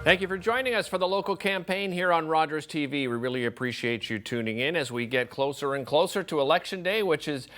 Thank you for joining us for the local campaign here on Rogers TV. We really appreciate you tuning in as we get closer and closer to Election Day, which is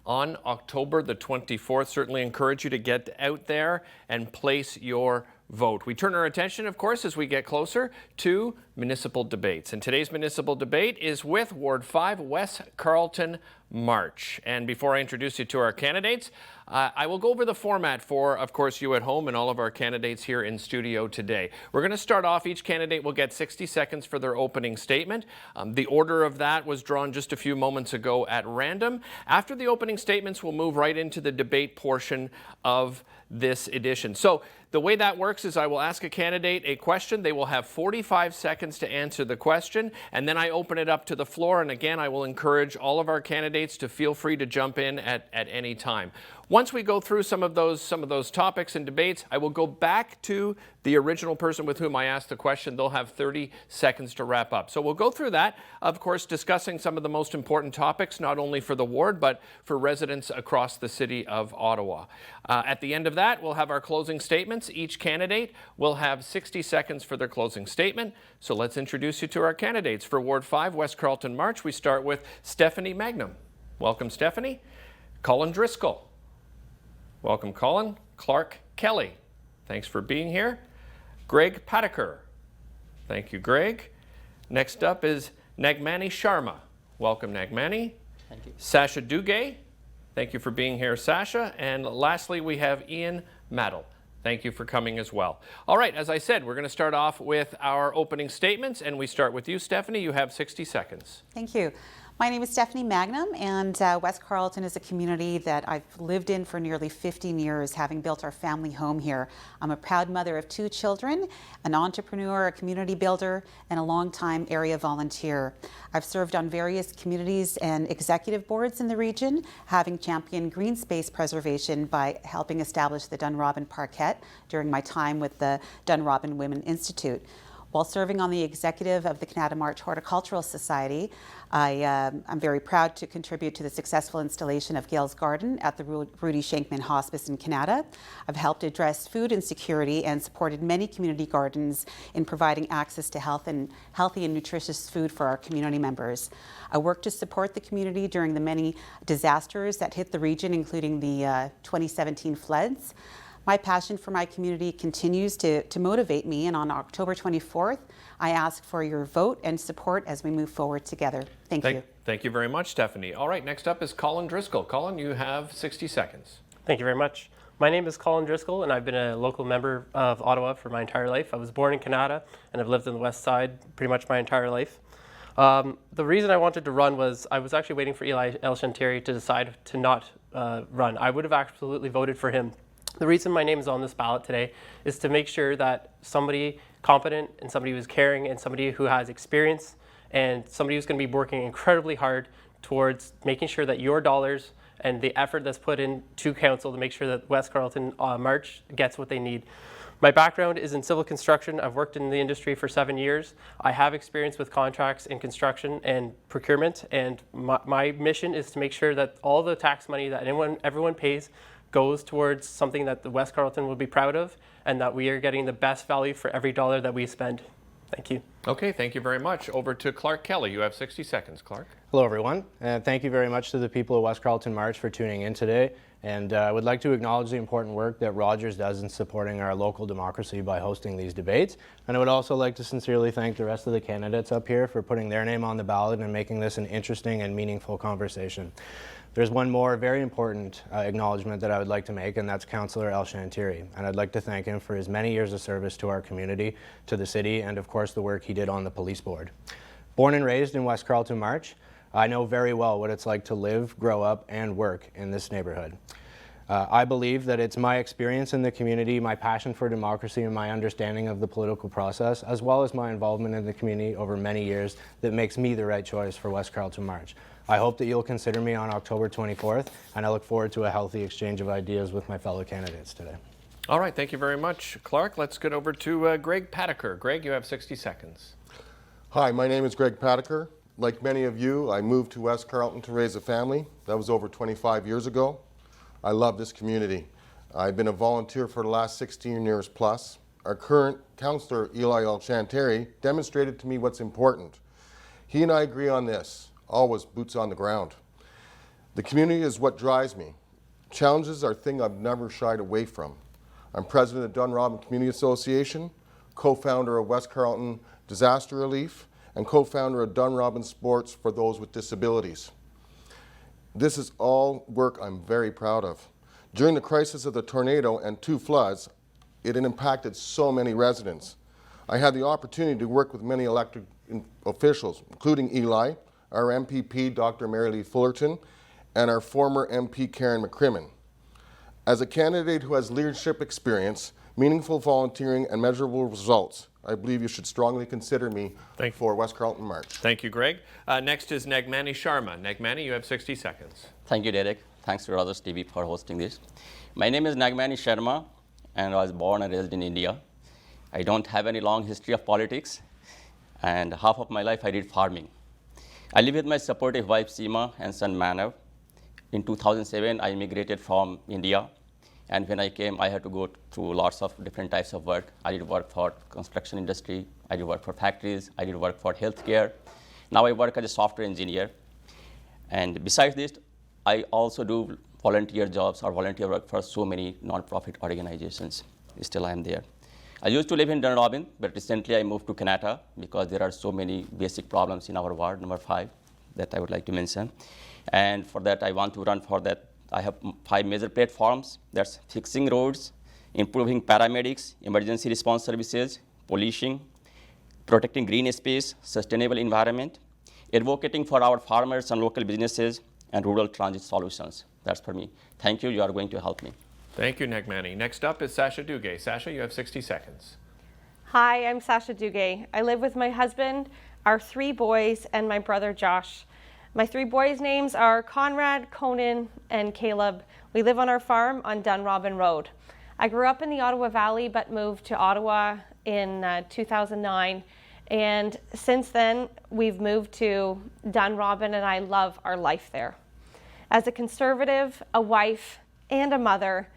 on October the 24th. Certainly encourage you to get out there and place your vote. We turn our attention, of course, as we get closer to municipal debates. And today's municipal debate is with Ward 5, West Carleton-March. And before I introduce you to our candidates, I will go over the format for, of course, you at home and all of our candidates here in studio today. We're going to start off. Each candidate will get 60 seconds for their opening statement. The order of that was drawn just a few moments ago at random. After the opening statements, we'll move right into the debate portion of this edition. So the way that works is I will ask a candidate a question. They will have 45 seconds to answer the question, and then I open it up to the floor. And again, I will encourage all of our candidates to feel free to jump in at any time. Once we go through some of those topics and debates, I will go back to the original person with whom I asked the question. They'll have 30 seconds to wrap up. So we'll go through that, of course, discussing some of the most important topics, not only for the ward, but for residents across the city of Ottawa. At the end of that, we'll have our closing statements. Each candidate will have 60 seconds for their closing statement. So let's introduce you to our candidates. For Ward 5, West Carleton-March, we start with Stephanie Maghnam. Welcome, Stephanie. Colin Driscoll. Welcome, Colin. Clarke Kelly. Thanks for being here. Greg Pataker. Thank you, Greg. Next up is Nagmani Sharma. Welcome, Nagmani. Thank you. Sasha Duguay. Thank you for being here, Sasha. And lastly, we have Ian Madill. Thank you for coming as well. All right, as I said, we're going to start off with our opening statements, and we start with you, Stephanie. You have 60 seconds. Thank you. My name is Stephanie Maghnam, and West Carleton is a community that I've lived in for nearly 15 years, having built our family home here. I'm a proud mother of 2 children, an entrepreneur, a community builder, and a longtime area volunteer. I've served on various communities and executive boards in the region, having championed green space preservation by helping establish the Dunrobin Parquet during my time with the Dunrobin Women Institute. While serving on the executive of the Canada-March Horticultural Society, I'm very proud to contribute to the successful installation of Gail's Garden at the Rudy Shankman Hospice in Canada. I've helped address food insecurity and supported many community gardens in providing access to healthy and nutritious food for our community members. I work to support the community during the many disasters that hit the region, including the 2017 floods. My passion for my community continues to motivate me, and on October 24th, I ask for your vote and support as we move forward together. Thank you. Thank you very much, Stephanie. All right, next up is Colin Driscoll. Colin, you have 60 seconds. Thank you very much. My name is Colin Driscoll, and I've been a local member of Ottawa for my entire life. I was born in Canada, and I've lived on the west side pretty much my entire life. The reason I wanted to run was I was actually waiting for Eli El-Shantari to decide to not run. I would have absolutely voted for him. The reason my name is on this ballot today is to make sure that somebody competent and somebody who's caring and somebody who has experience and somebody who's going to be working incredibly hard towards making sure that your dollars and the effort that's put into council to make sure that West Carleton-March gets what they need. My background is in civil construction. I've worked in the industry for 7 years. I have experience with contracts in construction and procurement, and my mission is to make sure that all the tax money that everyone pays goes towards something that the West Carleton will be proud of, and that we are getting the best value for every dollar that we spend. Thank you. Okay, thank you very much. Over to Clarke Kelly. You have 60 seconds, Clarke. Hello, everyone. Thank you very much to the people of West Carleton-March for tuning in today. And I would like to acknowledge the important work that Rogers does in supporting our local democracy by hosting these debates. And I would also like to sincerely thank the rest of the candidates up here for putting their name on the ballot and making this an interesting and meaningful conversation. There's one more very important acknowledgement that I would like to make, and that's Councillor El-Shantari. And I'd like to thank him for his many years of service to our community, to the city, and of course the work he did on the police board. Born and raised in West Carleton-March, I know very well what it's like to live, grow up, and work in this neighborhood. I believe that it's my experience in the community, my passion for democracy, and my understanding of the political process, as well as my involvement in the community over many years, that makes me the right choice for West Carleton-March. I hope that you'll consider me on October 24th, and I look forward to a healthy exchange of ideas with my fellow candidates today. All right, thank you very much, Clarke. Let's get over to Greg Pataker. Greg, you have 60 seconds. Hi, my name is Greg Pataker. Like many of you, I moved to West Carleton to raise a family. That was over 25 years ago. I love this community. I've been a volunteer for the last 16 years plus. our current councillor, Eli Chanteri, demonstrated to me what's important. He and I agree on this, always boots on the ground. The community is what drives me. Challenges are a thing I've never shied away from. I'm president of Dunrobin Community Association, co-founder of West Carleton Disaster Relief, and co-founder of Dunrobin Sports for those with disabilities. This is all work I'm very proud of. During the crisis of the tornado and 2 floods, it impacted so many residents. I had the opportunity to work with many elected officials, including Eli, our MPP, Dr. Mary Lee Fullerton, and our former MP, Karen McCrimmon. As a candidate who has leadership experience, meaningful volunteering, and measurable results, I believe you should strongly consider me for West Carleton-March. Thank you, Greg. Next is Nagmani Sharma. Nagmani, you have 60 seconds. Thank you, Derick. Thanks to Rogers TV for hosting this. My name is Nagmani Sharma, and I was born and raised in India. I don't have any long history of politics, and half of my life I did farming. I live with my supportive wife Seema and son Maghnam. In 2007, I immigrated from India, and when I came, I had to go through lots of different types of work. I did work for construction industry, I did work for factories, I did work for healthcare. Now I work as a software engineer. And besides this, I also do volunteer jobs or volunteer work for so many non-profit organizations. Still, I am there. I used to live in Dunrobin, but recently I moved to Canada because there are so many basic problems in our ward, number 5, that I would like to mention. And for that, I want to run for that. I have 5 major platforms. That's fixing roads, improving paramedics, emergency response services, policing, protecting green space, sustainable environment, advocating for our farmers and local businesses, and rural transit solutions. That's for me. Thank you. You are going to help me. Thank you, Nagmani. Next up is Sasha Duguay. Sasha, you have 60 seconds. Hi, I'm Sasha Duguay. I live with my husband, our 3 boys, and my brother Josh. My 3 boys' names are Conrad, Conan, and Caleb. We live on our farm on Dunrobin Road. I grew up in the Ottawa Valley but moved to Ottawa in 2009. And since then, we've moved to Dunrobin, and I love our life there. As a conservative, a wife, and a mother,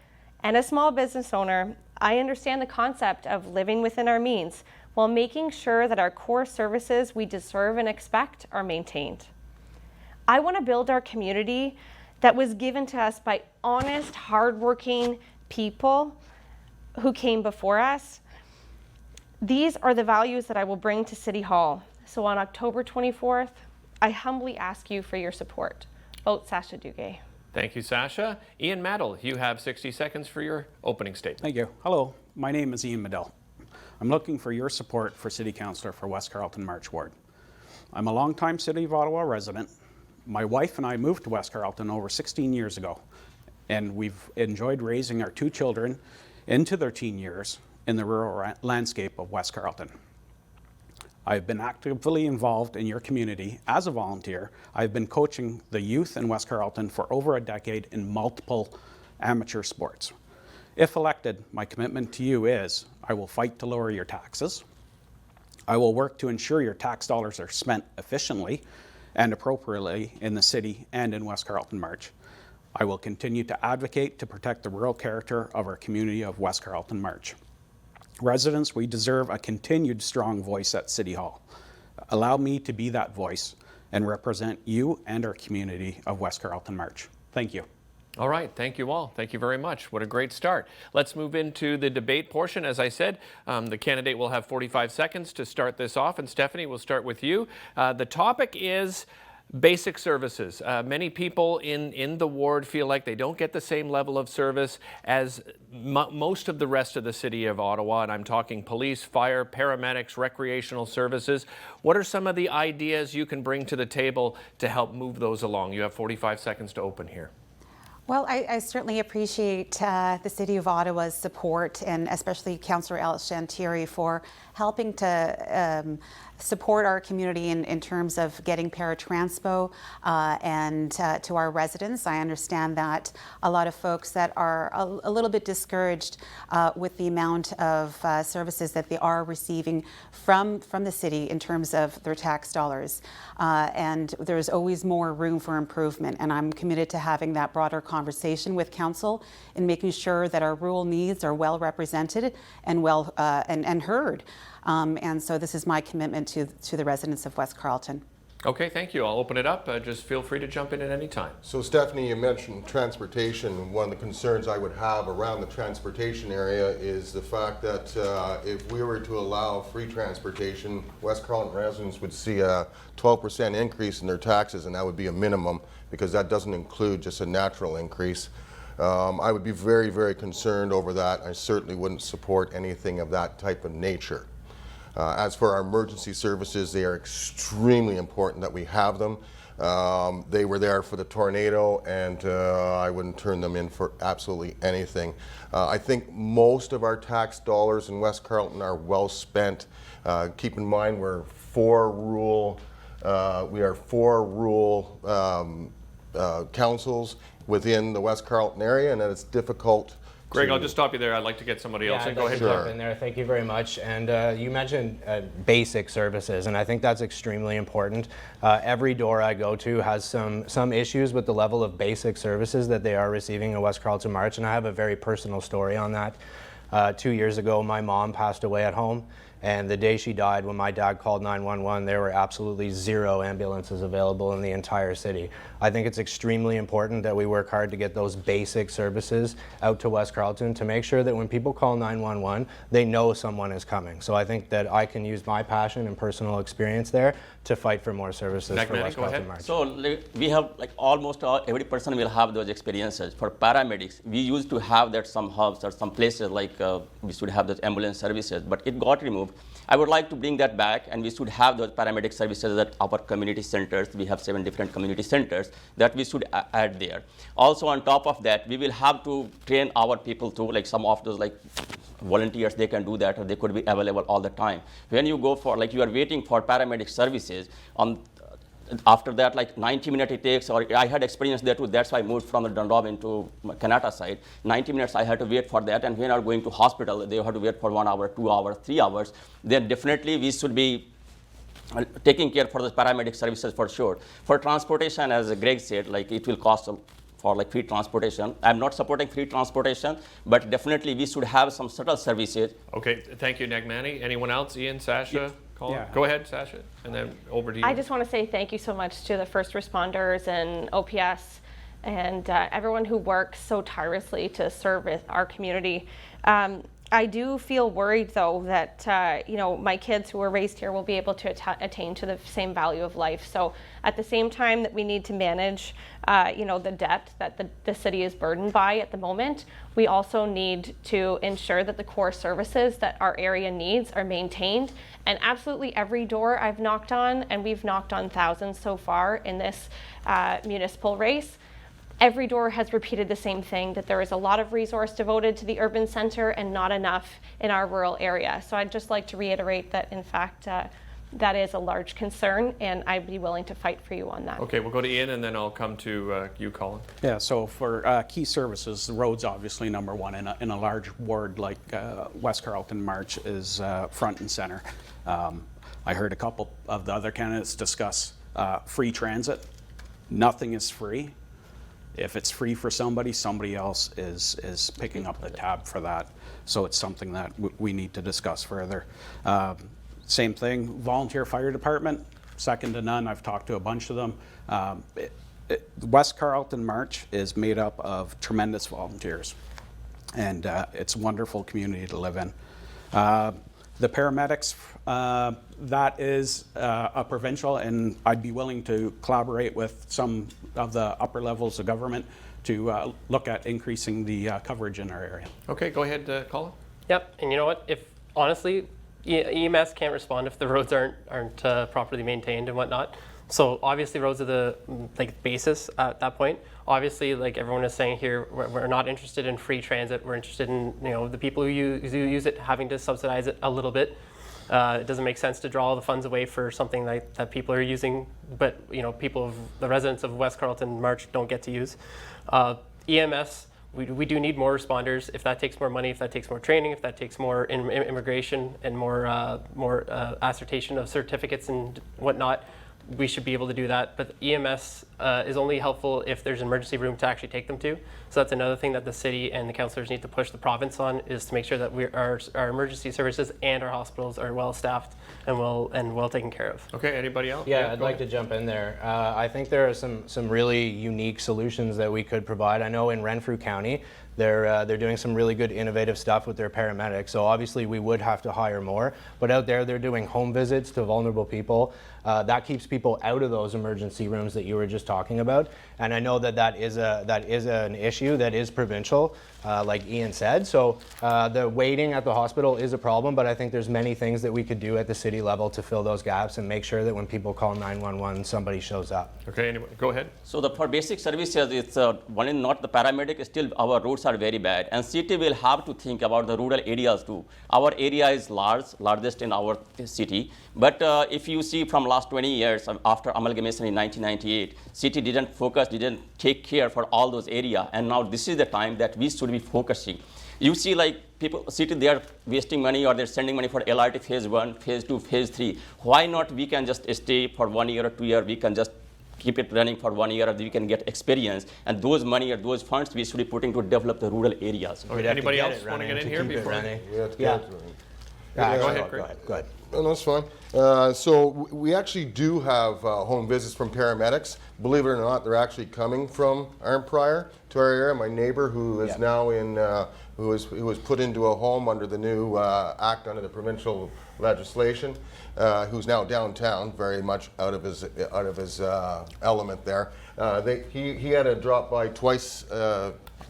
and a small business owner, I understand the concept of living within our means while making sure that our core services we deserve and expect are maintained. I want to build our community that was given to us by honest, hardworking people who came before us. These are the values that I will bring to City Hall. So on October 24th, I humbly ask you for your support. Vote Sasha Duguay. Thank you, Sasha. Ian Madill, you have 60 seconds for your opening statement. Thank you. Hello, my name is Ian Madill. I'm looking for your support for City Councillor for West Carleton-March Ward. I'm a longtime City of Ottawa resident. My wife and I moved to West Carleton over 16 years ago, and we've enjoyed raising our 2 children into their teen years in the rural landscape of West Carleton. I've been actively involved in your community as a volunteer. I've been coaching the youth in West Carleton for over a decade in multiple amateur sports. If elected, my commitment to you is I will fight to lower your taxes. I will work to ensure your tax dollars are spent efficiently and appropriately in the city and in West Carleton-March. I will continue to advocate to protect the rural character of our community of West Carleton-March. Residents, we deserve a continued strong voice at City Hall. Allow me to be that voice and represent you and our community of West Carleton-March. Thank you. All right, thank you all. Thank you very much. What a great start. Let's move into the debate portion. As I said, the candidate will have 45 seconds to start this off, and Stephanie, we'll start with you. The topic is basic services. Many people in the ward feel like they don't get the same level of service as most of the rest of the city of Ottawa, and I'm talking police, fire, paramedics, recreational services. What are some of the ideas you can bring to the table to help move those along? You have 45 seconds to open here. Well, I certainly appreciate the City of Ottawa's support, and especially Councillor Chanteri for helping to support our community in terms of getting paratranspo and to our residents. I understand that a lot of folks that are a little bit discouraged with the amount of services that they are receiving from the city in terms of their tax dollars. And there's always more room for improvement, and I'm committed to having that broader conversation with Council and making sure that our rural needs are well represented and well and heard. And so this is my commitment to the residents of West Carleton. Okay, thank you. I'll open it up. Just feel free to jump in at any time. So Stephanie, you mentioned transportation. One of the concerns I would have around the transportation area is the fact that if we were to allow free transportation, West Carleton residents would see a 12% increase in their taxes, and that would be a minimum because that doesn't include just a natural increase. I would be very, very concerned over that. I certainly wouldn't support anything of that type of nature. As for our emergency services, they are extremely important that we have them. They were there for the tornado, and I wouldn't turn them in for absolutely anything. I think most of our tax dollars in West Carleton are well spent. Keep in mind we are four rural councils within the West Carleton area, and that it's difficult. Greg, I'll just stop you there. I'd like to get somebody else in. Go ahead. Jump in there. Thank you very much. And you mentioned basic services, and I think that's extremely important. Every door I go to has some issues with the level of basic services that they are receiving in West Carleton-March, and I have a very personal story on that. 2 years ago, my mom passed away at home. And the day she died, when my dad called 911, there were absolutely 0 ambulances available in the entire city. I think it's extremely important that we work hard to get those basic services out to West Carleton to make sure that when people call 911, they know someone is coming. So I think that I can use my passion and personal experience there to fight for more services for West Carleton-March. So we have almost every person will have those experiences. For paramedics, we used to have that some hubs or some places we should have those ambulance services, but it got removed. I would like to bring that back, and we should have those paramedic services at our community centers. We have 7 different community centers that we should add there. Also, on top of that, we will have to train our people too, some of those volunteers, they can do that, or they could be available all the time. When you go for, you are waiting for paramedic services, after that, 90 minutes it takes, or I had experience there too, that's why I moved from the Dundalk into Canada side. 90 minutes I had to wait for that, and when I'm going to hospital, they have to wait for 1 hour, 2 hours, 3 hours. Then definitely we should be taking care for the paramedic services for sure. For transportation, as Greg said, it will cost for free transportation. I'm not supporting free transportation, but definitely we should have some subtle services. Okay, thank you, Nagmani. Anyone else? Ian, Sasha? Colin? Yeah. Go ahead, Sasha, and then over to you. I just want to say thank you so much to the first responders and OPS and everyone who works so tirelessly to serve our community. I do feel worried, though, that my kids who were raised here will be able to attain to the same value of life. So at the same time that we need to manage, the debt that the city is burdened by at the moment, we also need to ensure that the core services that our area needs are maintained. And absolutely every door I've knocked on, and we've knocked on thousands so far in this municipal race, every door has repeated the same thing, that there is a lot of resource devoted to the urban center and not enough in our rural area. So I'd just like to reiterate that, in fact, that is a large concern, and I'd be willing to fight for you on that. Okay, we'll go to Ian, and then I'll come to you, Colin. Yeah, so for key services, the road's obviously number one. In a large ward like West Carleton-March is front and center. I heard a couple of the other candidates discuss free transit. Nothing is free. If it's free for somebody, somebody else is picking up the tab for that. So it's something that we need to discuss further. Same thing, volunteer fire department, second to none. I've talked to a bunch of them. West Carleton-March is made up of tremendous volunteers, and it's a wonderful community to live in. The paramedics, that is a provincial, and I'd be willing to collaborate with some of the upper levels of government to look at increasing the coverage in our area. Okay, go ahead, Colin. Yep, and you know what? If honestly, EMS can't respond if the roads aren't properly maintained and whatnot. So obviously, roads are the basis at that point. Obviously, like everyone is saying here, we're not interested in free transit. We're interested in the people who use it having to subsidize it a little bit. It doesn't make sense to draw all the funds away for something that people are using, but the residents of West Carleton-March don't get to use. EMS, we do need more responders. If that takes more money, if that takes more training, if that takes more immigration and more assertion of certificates and whatnot, we should be able to do that. But EMS is only helpful if there's an emergency room to actually take them to. So that's another thing that the city and the councillors need to push the province on, is to make sure that our emergency services and our hospitals are well staffed and well taken care of. Okay, anybody else? Yeah, I'd like to jump in there. I think there are some really unique solutions that we could provide. I know in Renfrew County, they're doing some really good innovative stuff with their paramedics. So obviously we would have to hire more, but out there they're doing home visits to vulnerable people. That keeps people out of those emergency rooms that you were just talking about. And I know that is an issue that is provincial, like Ian said. So the waiting at the hospital is a problem, but I think there's many things that we could do at the city level to fill those gaps and make sure that when people call 911, somebody shows up. Okay, anyway, go ahead. So for basic services, it's one is not the paramedic. Still, our roads are very bad, and city will have to think about the rural areas too. Our area is largest in our city, but if you see from last 20 years after amalgamation in 1998, city didn't take care for all those areas, and now this is the time that we should be focusing. You see, like people, city, they are wasting money, or they're sending money for LRT phase 1, phase 2, phase 3. Why not we can just stay for 1 year or 2 years, we can just keep it running for 1 year, or we can get experience, and those money or those funds we should be putting to develop the rural areas. Okay, anybody else want to get in here before? We have to Yeah. get it running. Go ahead, Craig. Go ahead. No, that's fine. So we actually do have home visits from paramedics. Believe it or not, they're actually coming from Arnprior to our area. My neighbor, who is now who was put into a home under the new act under the provincial legislation, who's now downtown, very much out of his element there. He had to drop by twice.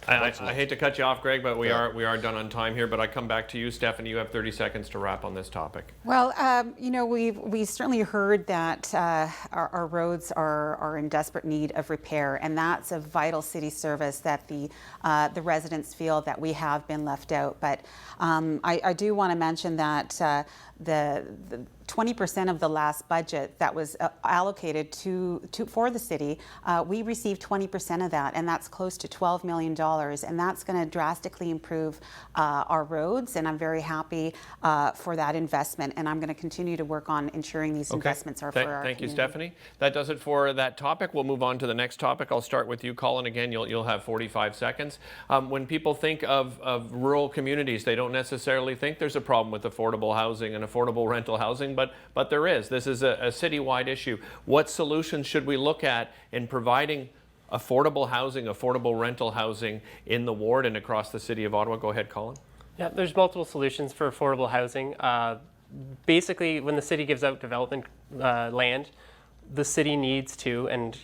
I hate to cut you off, Greg, but we are done on time here. But I come back to you, Stephanie. You have 30 seconds to wrap on this topic. Well, we certainly heard that our roads are in desperate need of repair, and that's a vital city service that the residents feel that we have been left out. But I do want to mention that the 20% of the last budget that was allocated for the city, we received 20% of that, and that's close to $12 million, and that's going to drastically improve our roads, and I'm very happy for that investment, and I'm going to continue to work on ensuring these investments are for our community. Thank you, Stephanie. That does it for that topic. We'll move on to the next topic. I'll start with you, Colin. Again, you'll have 45 seconds. When people think of rural communities, they don't necessarily think there's a problem with affordable housing and affordable rental housing, but there is. This is a citywide issue. What solutions should we look at in providing affordable housing, affordable rental housing in the ward and across the city of Ottawa? Go ahead, Colin. Yeah, there's multiple solutions for affordable housing. Basically, when the city gives out development land, the city needs to, and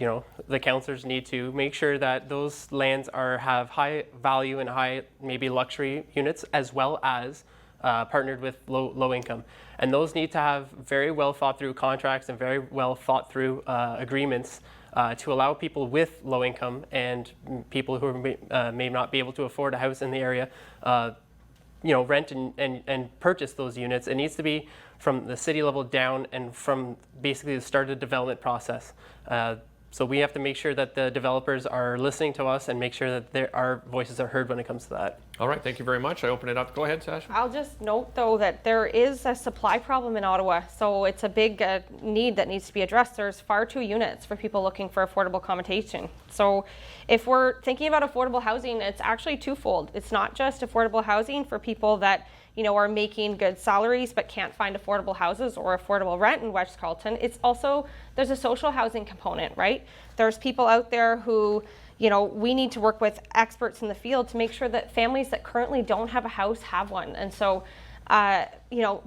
the councillors need to make sure that those lands have high value and high maybe luxury units, as well as partnered with low income. And those need to have very well thought through contracts and very well thought through agreements to allow people with low income and people who may not be able to afford a house in the area, rent and purchase those units. It needs to be from the city level down and from basically the start of the development process. So we have to make sure that the developers are listening to us and make sure that our voices are heard when it comes to that. All right, thank you very much. I open it up. Go ahead, Sasha. I'll just note, though, that there is a supply problem in Ottawa, so it's a big need that needs to be addressed. There's far too units for people looking for affordable accommodation. So if we're thinking about affordable housing, it's actually twofold. It's not just affordable housing for people that are making good salaries but can't find affordable houses or affordable rent in West Carleton. It's also, there's a social housing component, right? There's people out there who, we need to work with experts in the field to make sure that families that currently don't have a house have one. And so,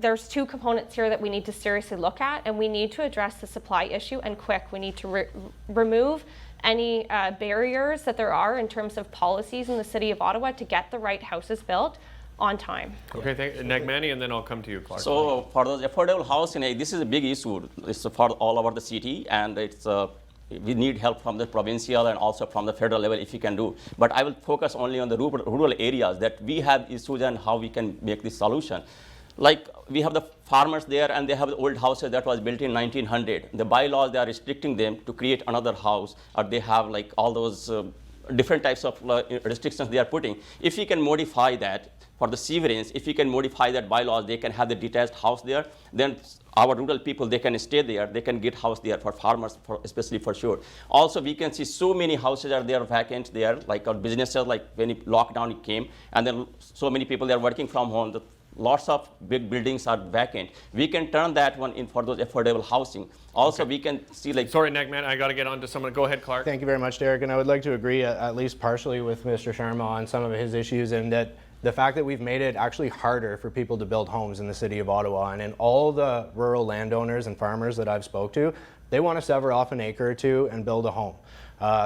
there's two components here that we need to seriously look at, and we need to address the supply issue and quick. We need to remove any barriers that there are in terms of policies in the city of Ottawa to get the right houses built on time. Okay, Nagmani, and then I'll come to you, Clarke. So for those affordable housing, this is a big issue. It's for all over the city, and we need help from the provincial and also from the federal level if we can do. But I will focus only on the rural areas that we have issues and how we can make this solution. Like we have the farmers there and they have the old houses that was built in 1900. The bylaws, they are restricting them to create another house, or they have like all those different types of restrictions they are putting. If we can modify that for the severance, if we can modify that bylaws, they can have the detached house there, then our rural people, they can stay there, they can get house there for farmers, especially for sure. Also, we can see so many houses are there vacant there, like our businesses, like when lockdown came, and then so many people, they are working from home. Lots of big buildings are vacant. We can turn that one in for those affordable housing. Also, we can see like... Sorry, Nagman, I got to get on to someone. Go ahead, Clarke. Thank you very much, Derick. And I would like to agree at least partially with Mr. Sharma on some of his issues, and that the fact that we've made it actually harder for people to build homes in the city of Ottawa. And in all the rural landowners and farmers that I've spoke to, they want to sever off an acre or two and build a home.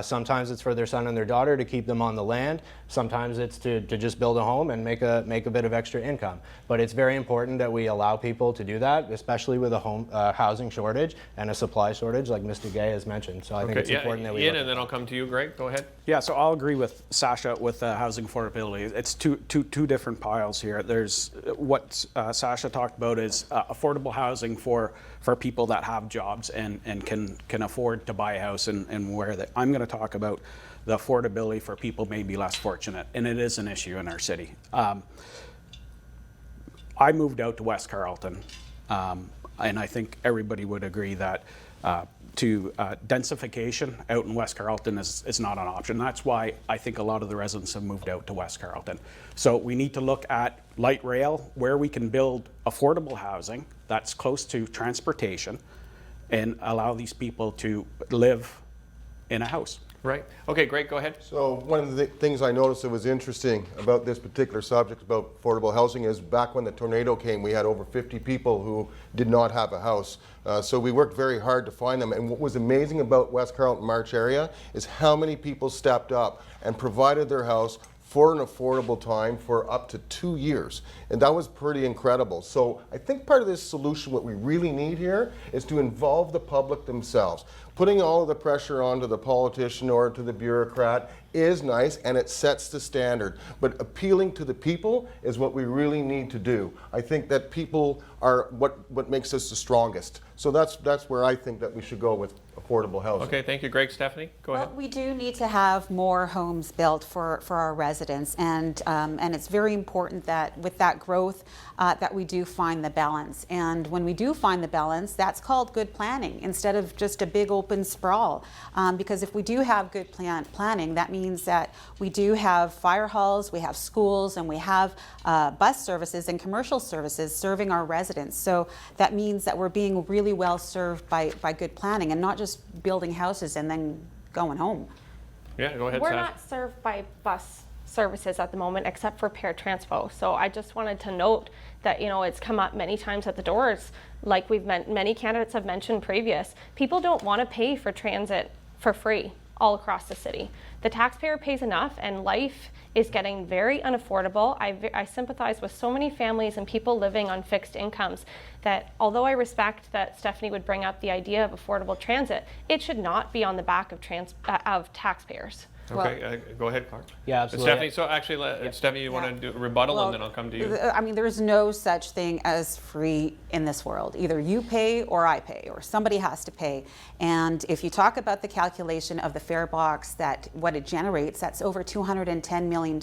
Sometimes it's for their son and their daughter to keep them on the land. Sometimes it's to just build a home and make a bit of extra income. But it's very important that we allow people to do that, especially with a home housing shortage and a supply shortage, like Mr. Gay has mentioned. So I think it's important that we Ian, and then I'll come to you, Greg. Go ahead. Yeah, so I'll agree with Sasha with housing affordability. It's two different piles here. There's what Sasha talked about is affordable housing for people that have jobs and can afford to buy a house and where they. I'm going to talk about the affordability for people maybe less fortunate, and it is an issue in our city. I moved out to West Carleton, and I think everybody would agree that densification out in West Carleton is not an option. That's why I think a lot of the residents have moved out to West Carleton. So we need to look at light rail, where we can build affordable housing that's close to transportation and allow these people to live in a house. Right. Okay, Greg, go ahead. So one of the things I noticed that was interesting about this particular subject about affordable housing is back when the tornado came, we had over 50 people who did not have a house. So we worked very hard to find them. And what was amazing about West Carleton-March area is how many people stepped up and provided their house for an affordable time for up to 2 years. And that was pretty incredible. So I think part of this solution, what we really need here is to involve the public themselves. Putting all of the pressure onto the politician or to the bureaucrat is nice, and it sets the standard. But appealing to the people is what we really need to do. I think that people are what makes us the strongest. So that's where I think that we should go with affordable housing. Okay, thank you, Greg. Stephanie, go ahead. Well, we do need to have more homes built for our residents, and it's very important that with that growth that we do find the balance. And when we do find the balance, that's called good planning instead of just a big open sprawl. Because if we do have good planning, that means that we do have fire halls, we have schools, and we have bus services and commercial services serving our residents. So that means that we're being really well served by good planning and not just building houses and then going home. Yeah, go ahead, We're Sash. not served by bus services at the moment except for paratranspo. So I just wanted to note that, it's come up many times at the doors, like many candidates have mentioned previous. People don't want to pay for transit for free all across the city. The taxpayer pays enough, and life is getting very unaffordable. I sympathize with so many families and people living on fixed incomes that, although I respect that Stephanie would bring up the idea of affordable transit, it should not be on the back of taxpayers. Okay, go ahead, Clarke. Yeah, absolutely. Stephanie, so actually, Stephanie, you want to do a rebuttal, and then I'll come to you. I mean, there's no such thing as free in this world. Either you pay or I pay, or somebody has to pay. And if you talk about the calculation of the fare box, what it generates, that's over $210 million.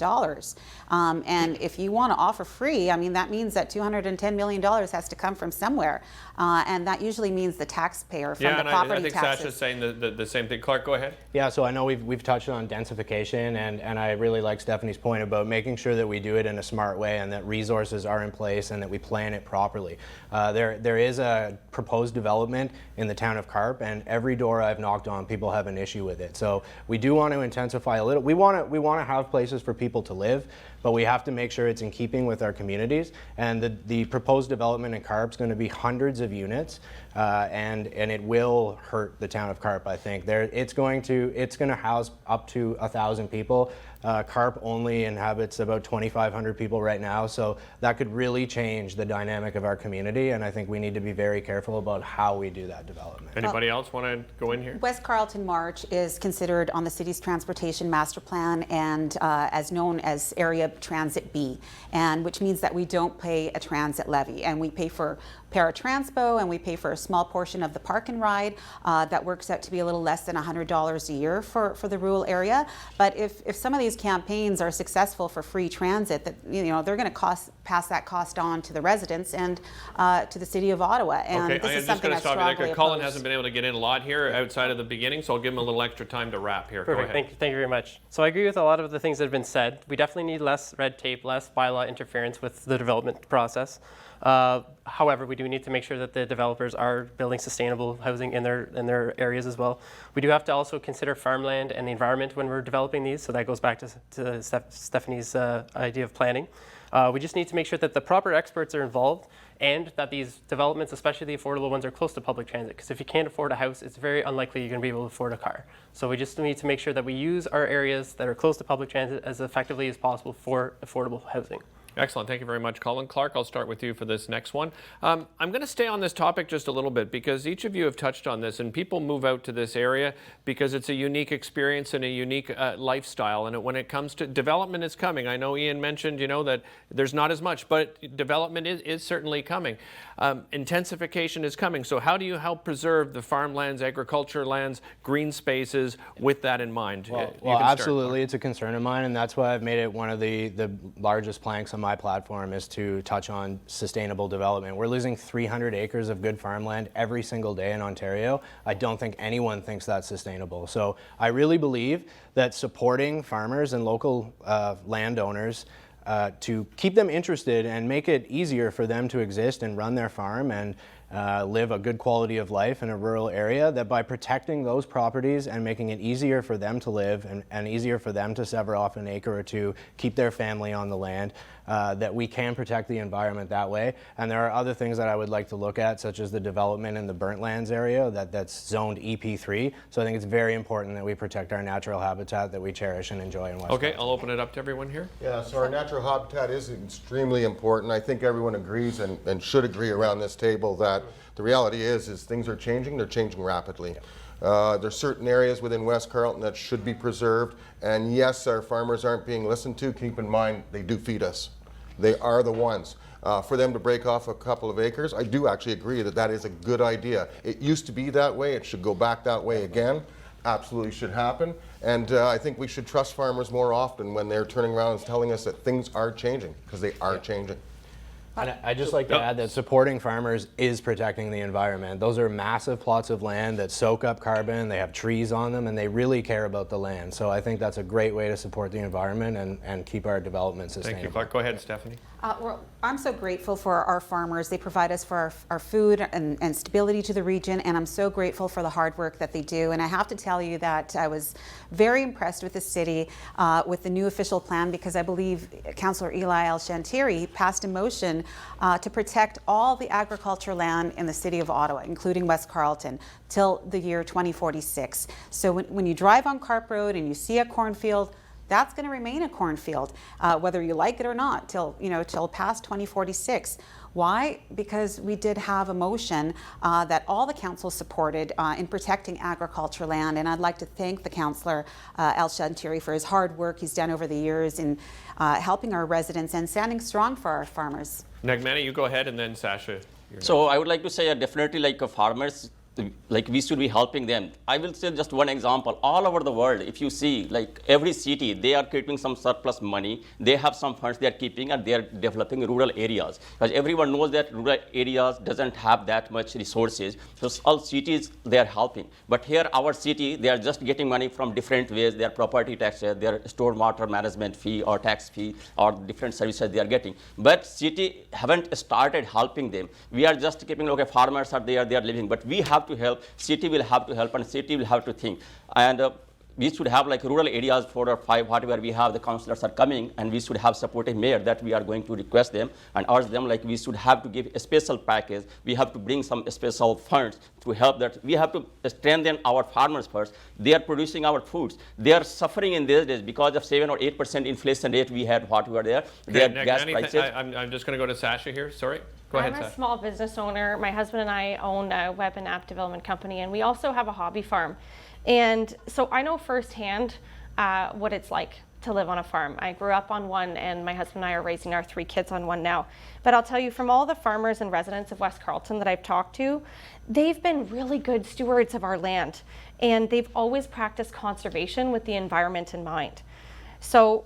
And if you want to offer free, I mean, that means that $210 million has to come from somewhere. And that usually means the taxpayer from the property taxes. I think Sasha's saying the same thing. Clarke, go ahead. Yeah, so I know we've touched on densification, and I really like Stephanie's point about making sure that we do it in a smart way and that resources are in place and that we plan it properly. There is a proposed development in the town of Carp, and every door I've knocked on, people have an issue with it. So we do want to intensify a little. We want to have places for people to live, but we have to make sure it's in keeping with our communities. And the proposed development in Carp is going to be hundreds of units. and it will hurt the town of Carp. I think it's going to house up to 1,000 people. Carp only inhabits about 2,500 people right now, so that could really change the dynamic of our community, and I think we need to be very careful about how we do that development. Anybody else want to go in here? West Carleton-March is considered on the city's transportation master plan and as known as Area Transit B, and which means that we don't pay a transit levy, and we pay for paratranspo and we pay for a small portion of the park and ride. That works out to be a little less than $100 a year for the rural area. But if some of these campaigns are successful for free transit, that they're going to pass that cost on to the residents and to the city of Ottawa. And Okay, this I'm is just something going to I stop you there. strongly Colin oppose. hasn't been able to get in a lot here outside of the beginning, so I'll give him a little extra time to wrap here. Perfect. Go ahead. Thank you very much. So I agree with a lot of the things that have been said. We definitely need less red tape, less bylaw interference with the development process. However, we do need to make sure that the developers are building sustainable housing in their areas as well. We do have to also consider farmland and the environment when we're developing these, so that goes back to Stephanie's idea of planning. We just need to make sure that the proper experts are involved and that these developments, especially the affordable ones, are close to public transit, because if you can't afford a house, it's very unlikely you're going to be able to afford a car. So we just need to make sure that we use our areas that are close to public transit as effectively as possible for affordable housing. Excellent. Thank you very much, Colin. Clarke, I'll start with you for this next one. I'm going to stay on this topic just a little bit because each of you have touched on this, and people move out to this area because it's a unique experience and a unique lifestyle. And when it comes to development, is coming. I know Ian mentioned, that there's not as much, but development is certainly coming. Intensification is coming. So how do you help preserve the farmlands, agriculture lands, green spaces with that in mind? Well, absolutely. It's a concern of mine, and that's why I've made it one of the largest planks on my platform is to touch on sustainable development. We're losing 300 acres of good farmland every single day in Ontario. I don't think anyone thinks that's sustainable. So I really believe that supporting farmers and local landowners to keep them interested and make it easier for them to exist and run their farm and live a good quality of life in a rural area, that by protecting those properties and making it easier for them to live and easier for them to sever off an acre or two, keep their family on the land, that we can protect the environment that way. And there are other things that I would like to look at, such as the development in the burnt lands area that's zoned EP3. So I think it's very important that we protect our natural habitat that we cherish and enjoy in West Okay, Carleton. I'll open it up to everyone here. Yeah, so our natural habitat is extremely important. I think everyone agrees and should agree around this table that the reality is things are changing. They're changing rapidly. There's certain areas within West Carleton that should be preserved. And yes, our farmers aren't being listened to. Keep in mind, they do feed us. They are the ones. For them to break off a couple of acres, I do actually agree that that is a good idea. It used to be that way. It should go back that way again. Absolutely should happen. And I think we should trust farmers more often when they're turning around and telling us that things are changing, because they are changing. And I'd just like to add that supporting farmers is protecting the environment. Those are massive plots of land that soak up carbon, they have trees on them, and they really care about the land. So I think that's a great way to support the environment and keep our development sustainable. Thank you, Clarke. Go ahead, Stephanie. Well, I'm so grateful for our farmers. They provide us for our food and stability to the region, and I'm so grateful for the hard work that they do. And I have to tell you that I was very impressed with the city with the new official plan, because I believe Councillor Eli El-Shantiri passed a motion to protect all the agriculture land in the city of Ottawa, including West Carleton, till the year 2046. So when you drive on Carp Road and you see a cornfield, that's going to remain a cornfield, whether you like it or not, till past 2046. Why? Because we did have a motion that all the council supported in protecting agriculture land, and I'd like to thank the councillor El-Shantiri for his hard work he's done over the years in helping our residents and standing strong for our farmers. Nagmani, you go ahead, and then Sasha. So I would like to say definitely farmers, we should be helping them. I will say just one example. All over the world, if you see, every city, they are keeping some surplus money. They have some funds they are keeping, and they are developing rural areas. Because everyone knows that rural areas doesn't have that much resources. So all cities, they are helping. But here, our city, they are just getting money from different ways. Their property taxes, their stormwater management fee or tax fee, or different services they are getting. But city haven't started helping them. We are just keeping, farmers are there, they are living. But we have to help, city will have to help, and city will have to think. And we should have like rural areas, 4 or 5, whatever we have, the councillors are coming, and we should have supportive mayor that we are going to request them and urge them like we should have to give a special package. We have to bring some special funds to help that. We have to strengthen our farmers first. They are producing our foods. They are suffering in these days because of 7 or 8% inflation rate we had, whatever there. Their gas prices. I'm just going to go to Sasha here. Sorry. Go ahead, I'm a Sasha. small business owner. My husband and I own a web and app development company, and we also have a hobby farm. And so I know firsthand what it's like to live on a farm. I grew up on one, and my husband and I are raising our 3 kids on one now. But I'll tell you, from all the farmers and residents of West Carleton that I've talked to, they've been really good stewards of our land, and they've always practiced conservation with the environment in mind. So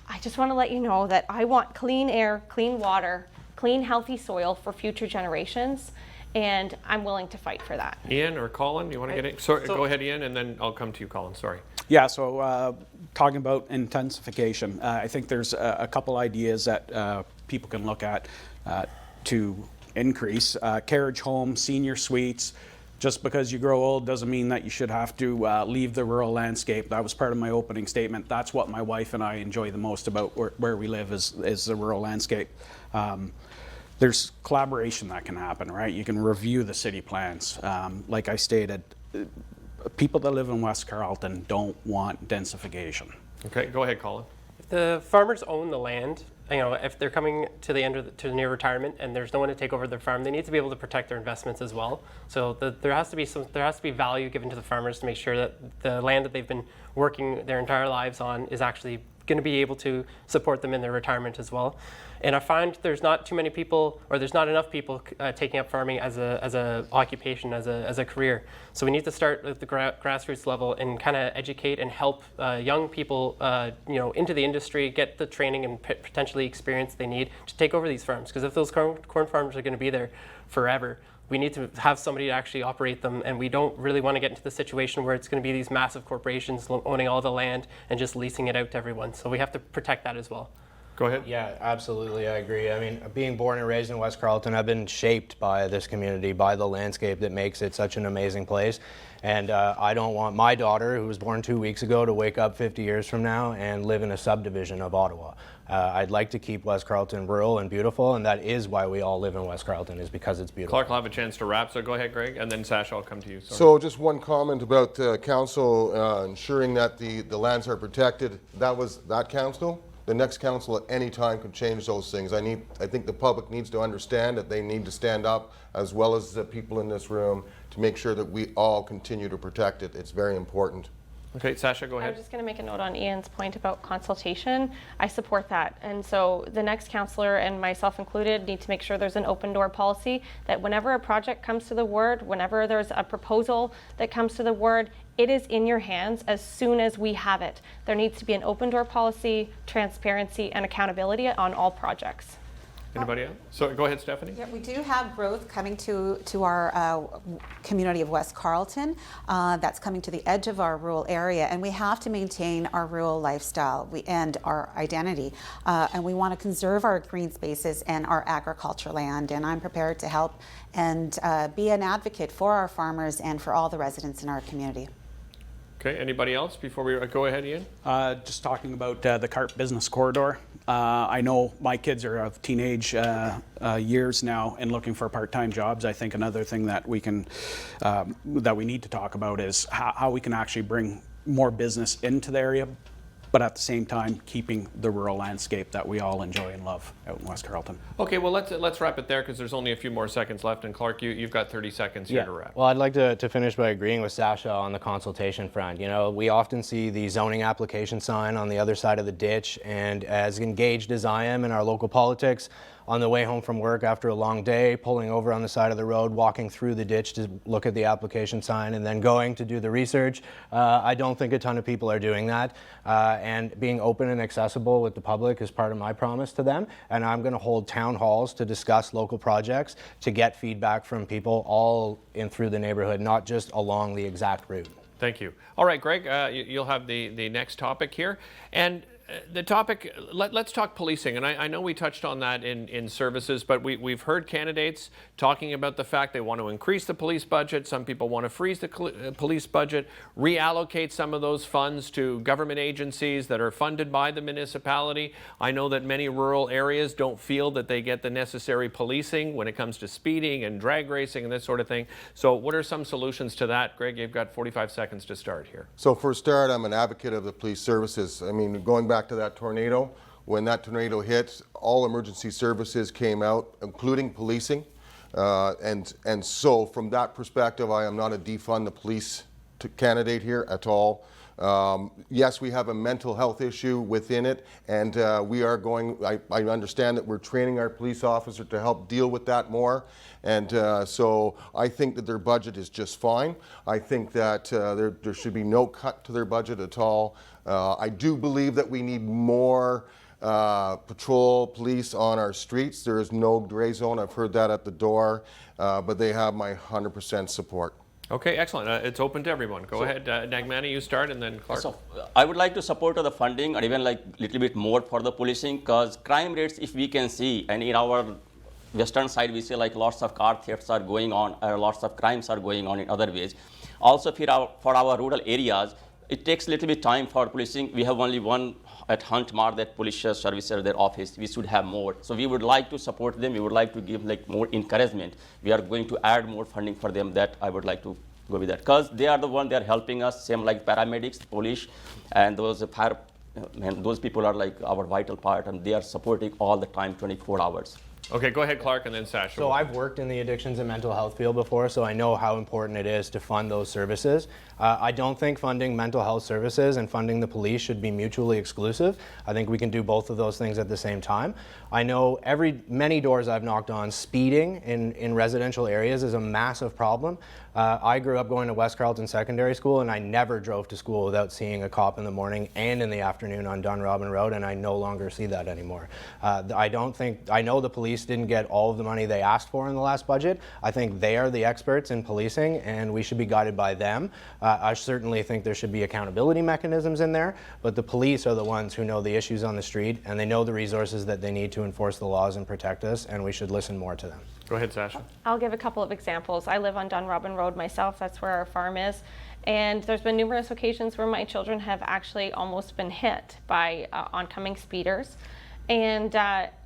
I just want to let you know that I want clean air, clean water, clean, healthy soil for future generations, and I'm willing to fight for that. Ian or Colin, you want to get in? Sorry, go ahead, Ian, and then I'll come to you, Colin. Sorry. Yeah, so talking about intensification, I think there's a couple ideas that people can look at to increase. Carriage homes, senior suites. Just because you grow old doesn't mean that you should have to leave the rural landscape. That was part of my opening statement. That's what my wife and I enjoy the most about where we live is the rural landscape. There's collaboration that can happen, right? You can review the city plans. Like I stated, people that live in West Carleton don't want densification. Okay, go ahead, Colin. If the farmers own the land, if they're coming to the end of to near retirement and there's no one to take over their farm, they need to be able to protect their investments as well. So there has to be value given to the farmers to make sure that the land that they've been working their entire lives on is actually going to be able to support them in their retirement as well. And I find there's not too many people, or there's not enough people taking up farming as a occupation, as a career. So we need to start at the grassroots level and kind of educate and help young people, into the industry, get the training and potentially experience they need to take over these farms. Because if those corn farms are going to be there forever, we need to have somebody to actually operate them, and we don't really want to get into the situation where it's going to be these massive corporations owning all the land and just leasing it out to everyone. So we have to protect that as well. Go ahead. Yeah, absolutely, I agree. I mean, being born and raised in West Carleton, I've been shaped by this community, by the landscape that makes it such an amazing place. And I don't want my daughter, who was born 2 weeks ago, to wake up 50 years from now and live in a subdivision of Ottawa. I'd like to keep West Carleton rural and beautiful, and that is why we all live in West Carleton, is because it's beautiful. Clarke will have a chance to wrap, so go ahead, Greg, and then Sasha, I'll come to you. Sorry. So just one comment about council ensuring that the lands are protected. That was that council. The next council at any time could change those things. I think the public needs to understand that they need to stand up, as well as the people in this room, to make sure that we all continue to protect it. It's very important. Okay, Sasha, go I ahead. was just going to make a note on Ian's point about consultation. I support that. And so the next councillor, and myself included, need to make sure there's an open door policy, that whenever a project comes to the ward, whenever there's a proposal that comes to the ward, it is in your hands as soon as we have it. There needs to be an open door policy, transparency, and accountability on all projects. Anybody else? So go ahead, Stephanie. Yeah, we do have growth coming to our community of West Carleton. That's coming to the edge of our rural area, and we have to maintain our rural lifestyle and our identity. And we want to conserve our green spaces and our agriculture land. And I'm prepared to help and be an advocate for our farmers and for all the residents in our community. Okay, anybody else before we go ahead, Ian? Just talking about the CARP business corridor. I know my kids are of teenage years now and looking for part-time jobs. I think another thing that we can that we need to talk about is how we can actually bring more business into the area, but at the same time keeping the rural landscape that we all enjoy and love out in West Carleton. Okay, well let's wrap it there because there's only a few more seconds left. And Clarke, you've got 30 seconds here to wrap. Well, I'd like to finish by agreeing with Sasha on the consultation front. You know, we often see the zoning application sign on the other side of the ditch, and as engaged as I am in our local politics, on the way home from work after a long day, pulling over on the side of the road, walking through the ditch to look at the application sign, and then going to do the research. I don't think a ton of people are doing that. And being open and accessible with the public is part of my promise to them. And I'm going to hold town halls to discuss local projects, to get feedback from people all in through the neighborhood, not just along the exact route. Thank you. All right, Greg, you'll have the next topic here. And the topic, let's talk policing. And I know we touched on that in services, but we've heard candidates talking about the fact they want to increase the police budget. Some people want to freeze the police budget, reallocate some of those funds to government agencies that are funded by the municipality. I know that many rural areas don't feel that they get the necessary policing when it comes to speeding and drag racing and this sort of thing. So what are some solutions to that? Greg, you've got 45 seconds to start here. So for a start, I'm an advocate of the police services. I mean, going back to that tornado, when that tornado hit, all emergency services came out, including policing. And so from that perspective, I am not a defund the police candidate here at all. Yes, we have a mental health issue within it, and we are going, I understand that we're training our police officer to help deal with that more. And so I think that their budget is just fine. I think that there should be no cut to their budget at all. I do believe that we need more patrol police on our streets. There is no gray zone. I've heard that at the door, but they have my 100% support. Okay, excellent. It's open to everyone. Go ahead, Nagmani, you start, and then Clarke. So I would like to support the funding and even like little bit more for the policing, because crime rates, if we can see, and in our western side we see like lots of car thefts are going on, lots of crimes are going on in other ways. Also for our rural areas, it takes a little bit time for policing. We have only one at Huntmar, that police services, their office. We should have more. So we would like to support them. We would like to give like more encouragement. We are going to add more funding for them. That I would like to go with that, because they are the one, they are helping us, same like paramedics, police, and those people are like our vital part, and they are supporting all the time, 24 hours. Okay, go ahead, Clarke, and then Sasha. So I've worked in the addictions and mental health field before, so I know how important it is to fund those services. I don't think funding mental health services and funding the police should be mutually exclusive. I think we can do both of those things at the same time. I know many doors I've knocked on, speeding in residential areas is a massive problem. I grew up going to West Carleton Secondary School, and I never drove to school without seeing a cop in the morning and in the afternoon on Dunrobin Road, and I no longer see that anymore. I know the police didn't get all of the money they asked for in the last budget. I think they are the experts in policing, and we should be guided by them. I certainly think there should be accountability mechanisms in there, but the police are the ones who know the issues on the street, and they know the resources that they need to enforce the laws and protect us, and we should listen more to them. Go ahead, Sasha. I'll give a couple of examples. I live on Dunrobin Road myself. That's where our farm is. And there's been numerous occasions where my children have actually almost been hit by oncoming speeders. And,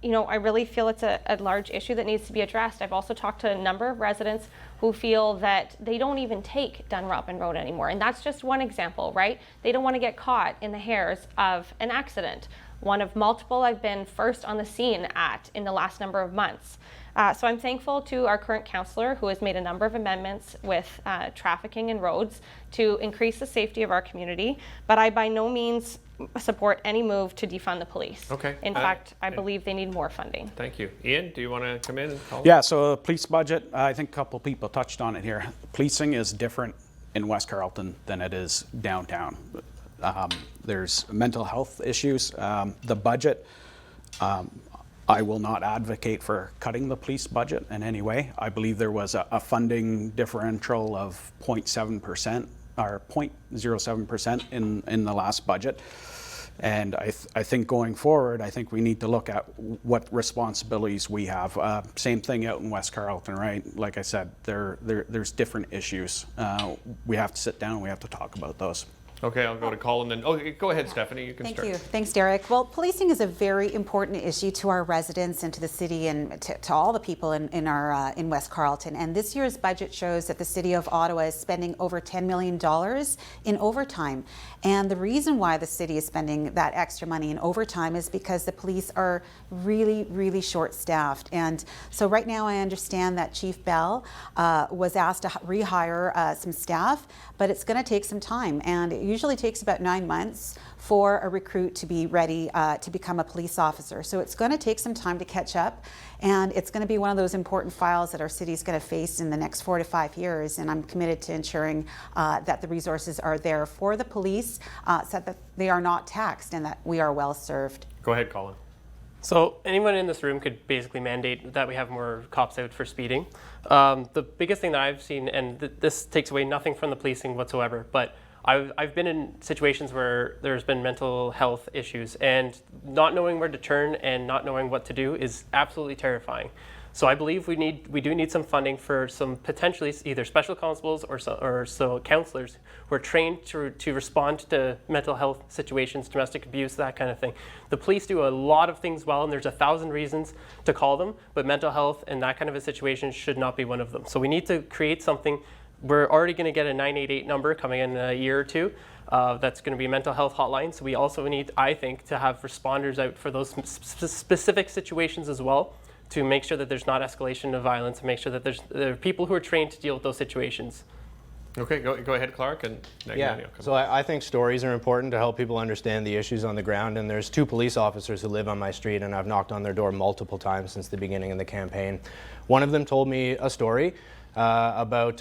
you know, I really feel it's a large issue that needs to be addressed. I've also talked to a number of residents who feel that they don't even take Dunrobin Road anymore. And that's just one example, right? They don't want to get caught in the hairs of an accident. One of multiple I've been first on the scene at in the last number of months. So I'm thankful to our current councillor, who has made a number of amendments with trafficking and roads to increase the safety of our community, but I by no means support any move to defund the police. Okay. In fact, I believe they need more funding. Thank you. Ian, do you want to come in and call? Yeah, so police budget, I think a couple people touched on it here. Policing is different in West Carleton than it is downtown. There's mental health issues. The budget, I will not advocate for cutting the police budget in any way. I believe there was a funding differential of 0.7% or 0.07% in the last budget. And I think going forward, I think we need to look at what responsibilities we have. Same thing out in West Carleton, right? Like I said, there's different issues. We have to sit down and we have to talk about those. Okay, I'll go to Colin then. Okay, go ahead, Stephanie. You can start. Thank you. Thanks, Derick. Well, policing is a very important issue to our residents and to the city and to all the people in West Carleton. And this year's budget shows that the city of Ottawa is spending over $10 million in overtime. And the reason why the city is spending that extra money in overtime is because the police are really, really short-staffed. And so right now I understand that Chief Bell was asked to rehire some staff, but it's going to take some time. And it usually takes about 9 months for a recruit to be ready to become a police officer. So it's going to take some time to catch up, and it's going to be one of those important files that our city is going to face in the next 4 to 5 years. And I'm committed to ensuring that the resources are there for the police so that they are not taxed and that we are well served. Go ahead, Colin. So anyone in this room could basically mandate that we have more cops out for speeding. The biggest thing that I've seen, and this takes away nothing from the policing whatsoever, but I've been in situations where there's been mental health issues, and not knowing where to turn and not knowing what to do is absolutely terrifying. So I believe we do need some funding for some potentially either special constables or counselors who are trained to respond to mental health situations, domestic abuse, that kind of thing. The police do a lot of things well, and there's 1,000 reasons to call them, but mental health and that kind of a situation should not be one of them. So we need to create something. We're already going to get a 988 number coming in a year or two. That's going to be a mental health hotline. So we also need, I think, to have responders out for those specific situations as well, to make sure that there's not escalation of violence, and make sure that there are people who are trained to deal with those situations. Okay, go ahead, Clarke, and Yeah, so I think stories are important to help people understand the issues on the ground, and there's 2 police officers who live on my street, and I've knocked on their door multiple times since the beginning of the campaign. One of them told me a story about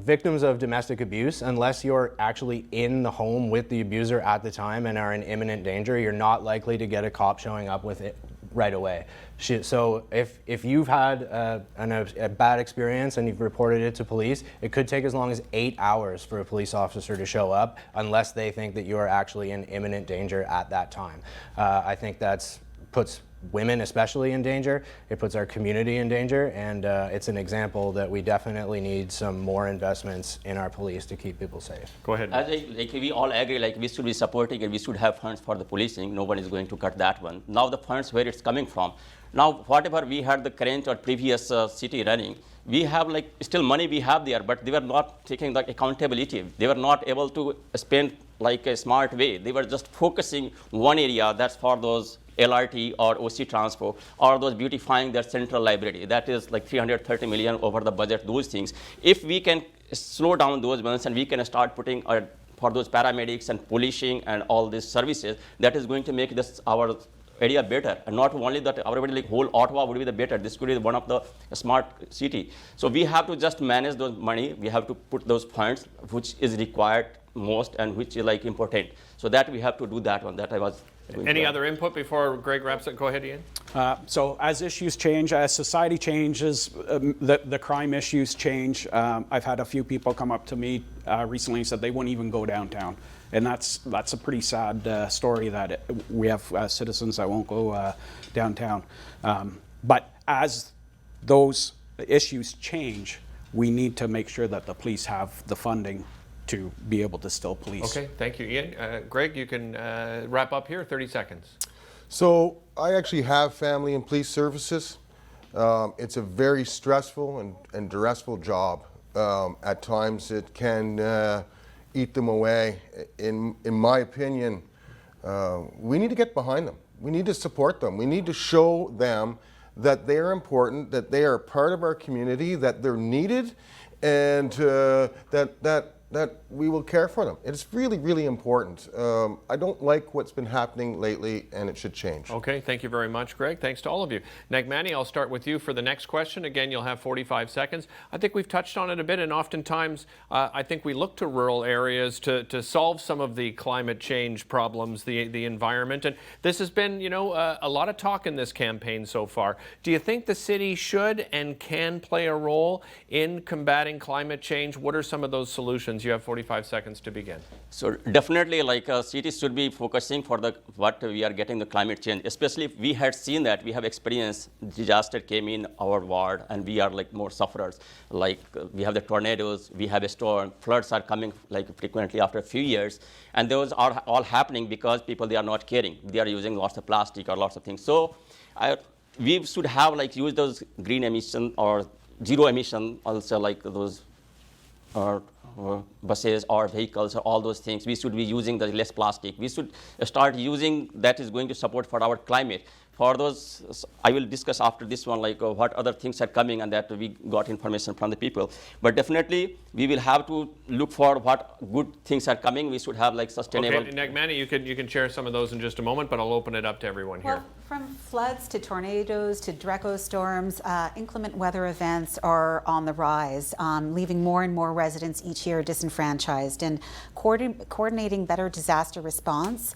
victims of domestic abuse, unless you're actually in the home with the abuser at the time and are in imminent danger, you're not likely to get a cop showing up with it right away. So if you've had a bad experience and you've reported it to police, it could take as long as 8 hours for a police officer to show up, unless they think that you are actually in imminent danger at that time. I think that puts women especially in danger. It puts our community in danger, and it's an example that we definitely need some more investments in our police to keep people safe. Go ahead. As we all agree, we should be supporting and we should have funds for the policing. No one is going to cut that one. Now the funds, where it's coming from. Now whatever we had the current or previous city running, we have still money we have there, but they were not taking the accountability. They were not able to spend a smart way. They were just focusing one area, that's for those LRT or OC transport, or those beautifying their central library. That is 330 million over the budget, those things. If we can slow down those ones and we can start putting for those paramedics and policing and all these services, that is going to make our area better. And not only that, everybody whole Ottawa would be the better. This could be one of the smart city. So we have to just manage those money. We have to put those funds which is required most and which is important. So that we have to do that one. That I was. Any other input before Greg wraps it? Go ahead, Ian. So as issues change, as society changes, the crime issues change. I've had a few people come up to me recently and said they wouldn't even go downtown. And that's a pretty sad story that we have citizens that won't go downtown. But as those issues change, we need to make sure that the police have the funding to be able to still police. Okay, thank you, Ian. Greg, you can wrap up here, 30 seconds. So I actually have family in police services. It's a very stressful and duressful job. At times it can eat them away. In my opinion, we need to get behind them. We need to support them. We need to show them that they're important, that they are part of our community, that they're needed, and that we will care for them. It's really, really important. I don't like what's been happening lately, and it should change. Okay, thank you very much, Greg. Thanks to all of you. Nagmani, I'll start with you for the next question. Again, you'll have 45 seconds. I think we've touched on it a bit, and oftentimes I think we look to rural areas to solve some of the climate change problems, the environment. And this has been, a lot of talk in this campaign so far. Do you think the city should and can play a role in combating climate change? What are some of those solutions? You have 45 seconds to begin. So definitely, cities should be focusing for what we are getting the climate change. Especially if we had seen that, we have experienced disaster came in our ward, and we are more sufferers. We have the tornadoes, we have a storm, floods are coming frequently after a few years, and those are all happening because people, they are not caring. They are using lots of plastic or lots of things. So we should have use those green emission or zero emission also, those or buses or vehicles or all those things. We should be using the less plastic. We should start using that is going to support for our climate. For those, I will discuss after this one, what other things are coming, and that we got information from the people. But definitely, we will have to look for what good things are coming. We should have sustainable. Okay, Nagmani, you can share some of those in just a moment, but I'll open it up to everyone here. Well, from floods to tornadoes to Derick storms, inclement weather events are on the rise, leaving more and more residents each year disenfranchised. And coordinating better disaster response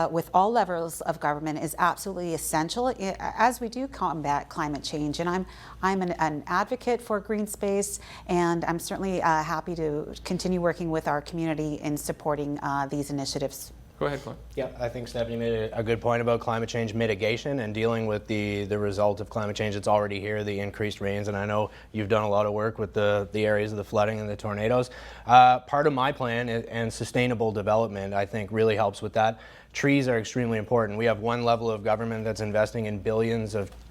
with all levels of government is absolutely essential essential as we do combat climate change. And I'm an advocate for green space, and I'm certainly happy to continue working with our community in supporting these initiatives. Go ahead, Clarke. Yeah, I think Stephanie made a good point about climate change mitigation and dealing with the result of climate change that's already here, the increased rains, and I know you've done a lot of work with the areas of the flooding and the tornadoes. Part of my plan and sustainable development, I think, really helps with that. Trees are extremely important. We have one level of government that's investing in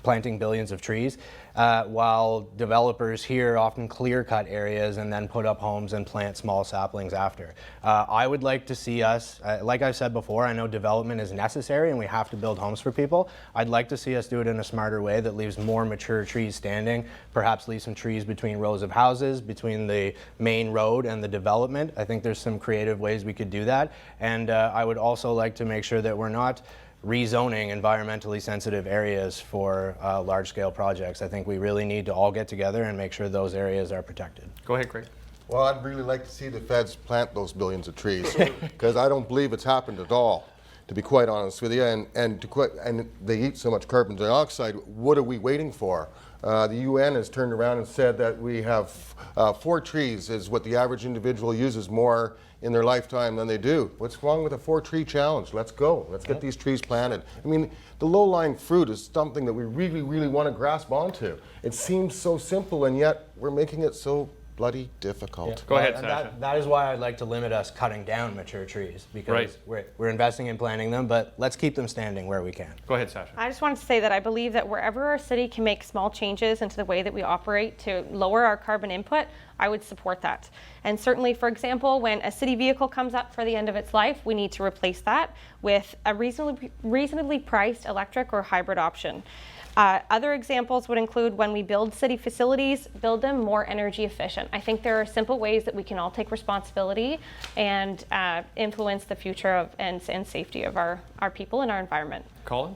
planting billions of trees, while developers here often clear-cut areas and then put up homes and plant small saplings after. I would like to see us, like I've said before, I know development is necessary and we have to build homes for people. I'd like to see us do it in a smarter way that leaves more mature trees standing, perhaps leave some trees between rows of houses, between the main road and the development. I think there's some creative ways we could do that. And I would also like to make sure that we're not rezoning environmentally sensitive areas for large-scale projects. I think we really need to all get together and make sure those areas are protected. Go ahead, Craig. Well, I'd really like to see the feds plant those billions of trees, because I don't believe it's happened at all, to be quite honest with you. And they eat so much carbon dioxide. What are we waiting for? The UN has turned around and said that we have 4 trees is what the average individual uses more in their lifetime than they do. What's wrong with a 4-tree challenge? Let's go. Let's get these trees planted. I mean, the low-lying fruit is something that we really, really want to grasp onto. It seems so simple, and yet we're making it so bloody difficult. Yeah. Go ahead, And Sasha. that is why I'd like to limit us cutting down mature trees, because we're investing in planting them, but let's keep them standing where we can. Go ahead, Sasha. I just wanted to say that I believe that wherever our city can make small changes into the way that we operate to lower our carbon input, I would support that. And certainly, for example, when a city vehicle comes up for the end of its life, we need to replace that with a reasonably priced electric or hybrid option. Other examples would include when we build city facilities, build them more energy efficient. I think there are simple ways that we can all take responsibility and influence the future of and safety of our people and our environment. Colin?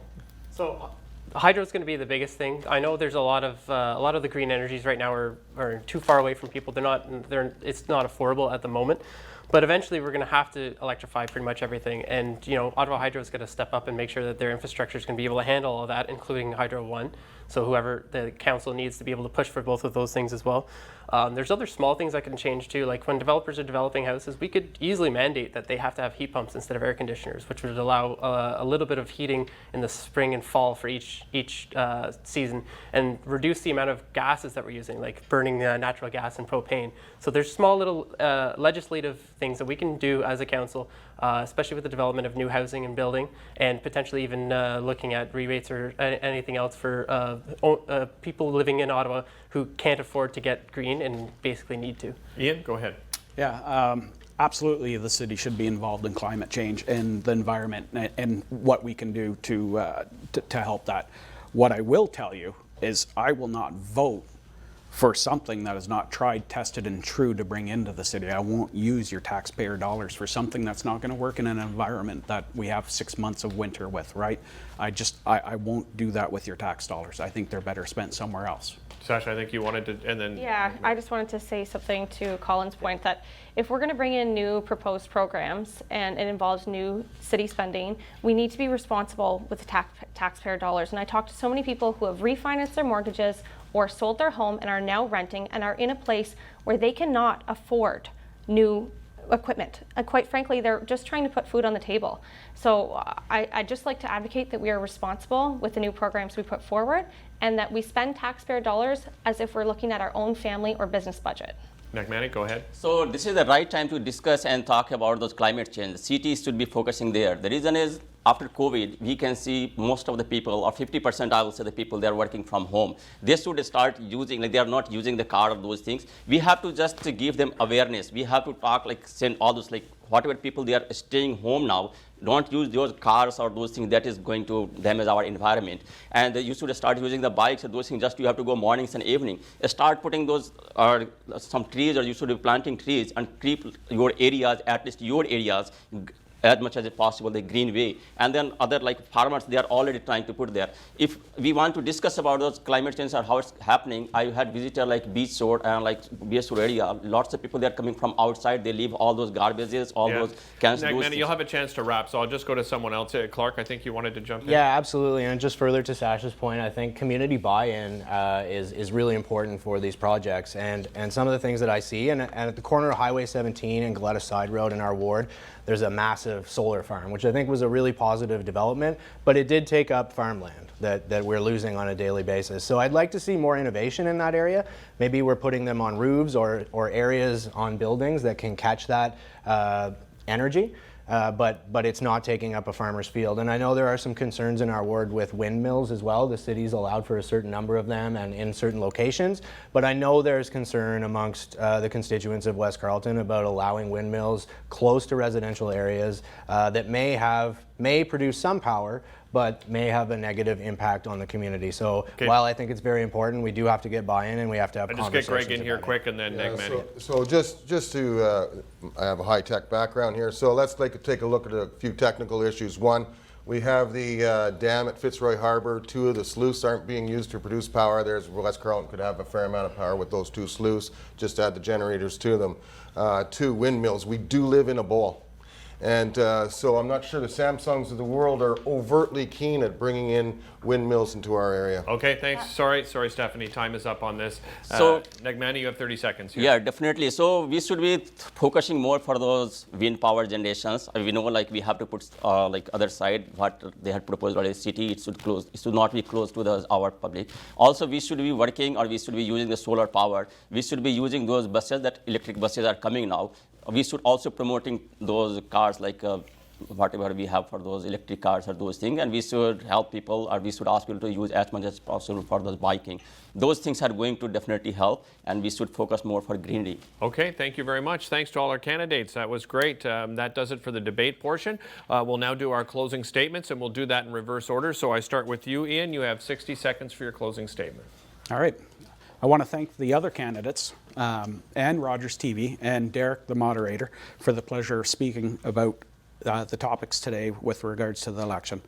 So hydro is going to be the biggest thing. I know there's a lot of the green energies right now are too far away from people. It's not affordable at the moment. But eventually we're going to have to electrify pretty much everything. And, Ottawa Hydro is going to step up and make sure that their infrastructure is going to be able to handle all of that, including Hydro One. So whoever the council needs to be able to push for both of those things as well. There's other small things that can change too. Like when developers are developing houses, we could easily mandate that they have to have heat pumps instead of air conditioners, which would allow a little bit of heating in the spring and fall for each season, and reduce the amount of gases that we're using, like burning natural gas and propane. So there's small little legislative things that we can do as a council, especially with the development of new housing and building, and potentially even looking at rebates or anything else for people living in Ottawa who can't afford to get green and basically need to. Ian, go ahead. Yeah, absolutely the city should be involved in climate change and the environment and what we can do to help that. What I will tell you is I will not vote for something that is not tried, tested, and true to bring into the city. I won't use your taxpayer dollars for something that's not going to work in an environment that we have 6 months of winter with, right? I won't do that with your tax dollars. I think they're better spent somewhere else. Sasha, I think you wanted to, and then... Yeah, I just wanted to say something to Colin's point that if we're going to bring in new proposed programs and it involves new city spending, we need to be responsible with the taxpayer dollars. And I talked to so many people who have refinanced their mortgages or sold their home and are now renting and are in a place where they cannot afford new equipment. Quite frankly, they're just trying to put food on the table. So I'd just like to advocate that we are responsible with the new programs we put forward and that we spend taxpayer dollars as if we're looking at our own family or business budget. Nagmani, go ahead. So this is the right time to discuss and talk about those climate change. Cities should be focusing there. The reason is after COVID, we can see most of the people, or 50% I will say the people, they are working from home. They should start using, like they are not using the car or those things. We have to just give them awareness. We have to talk, like send all those, like whatever people they are staying home now, don't use those cars or those things that is going to damage our environment. And you should start using the bikes or those things, just you have to go mornings and evening. Start putting those, some trees, or you should be planting trees and keep your areas, at least your areas, as much as possible the greenway, and then other like farmers, they are already trying to put there. If we want to discuss about those climate change or how it's happening, I had visited like Beach Road and like Beach Road area. Lots of people, they are coming from outside. They leave all those garbages, all those cans. Nagmani, you'll have a chance to wrap, so I'll just go to someone else. Clarke, I think you wanted to jump in. Yeah, absolutely. And just further to Sasha's point, I think community buy-in is really important for these projects. And some of the things that I see, and at the corner of Highway 17 and Galetta Side Road in our ward, there's a massive solar farm, which I think was a really positive development, but it did take up farmland that we're losing on a daily basis. So I'd like to see more innovation in that area. Maybe we're putting them on roofs or areas on buildings that can catch that energy. But it's not taking up a farmer's field. And I know there are some concerns in our ward with windmills as well. The city's allowed for a certain number of them and in certain locations. But I know there's concern amongst the constituents of West Carleton about allowing windmills close to residential areas that may produce some power, but may have a negative impact on the community. So while I think it's very important, we do have to get buy-in and we have to have conversations. Just get Greg in here quick and then Nagmani. So just to, I have a high-tech background here, so let's take a look at a few technical issues. One, we have the dam at Fitzroy Harbour. Two of the sluices aren't being used to produce power. There's West Carleton could have a fair amount of power with those two sluices, just add the generators to them. Two windmills. We do live in a bowl. And so I'm not sure the Samsungs of the world are overtly keen at bringing in windmills into our area. Okay, thanks. Sorry, Stephanie, time is up on this. So, Nagmani, you have 30 seconds here. Yeah, definitely. So we should be focusing more for those wind power generations. We know like we have to put like other side what they had proposed already. City, it should close. It should not be close to our public. Also, we should be working or we should be using the solar power. We should be using those buses that electric buses are coming now. We should also promoting those cars like whatever we have for those electric cars or those things, and we should help people or we should ask people to use as much as possible for those biking. Those things are going to definitely help, and we should focus more for greenery. Okay, thank you very much. Thanks to all our candidates. That was great. That does it for the debate portion. We'll now do our closing statements, and we'll do that in reverse order. So I start with you, Ian. You have 60 seconds for your closing statement. All right. I want to thank the other candidates and Rogers TV and Derick, the moderator, for the pleasure of speaking about the topics today with regards to the election.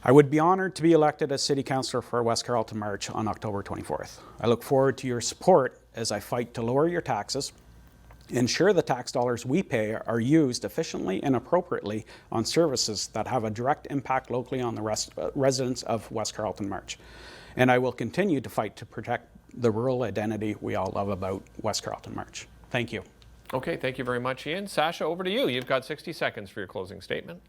I would be honored to be elected as City Councillor for West Carleton-March on October 24th. I look forward to your support as I fight to lower your taxes, ensure the tax dollars we pay are used efficiently and appropriately on services that have a direct impact locally on the residents of West Carleton-March. And I will continue to fight to protect the rural identity we all love about West Carleton-March. Thank you. Okay, thank you very much, Ian. Sasha, over to you. You've got 60 seconds for your closing statement.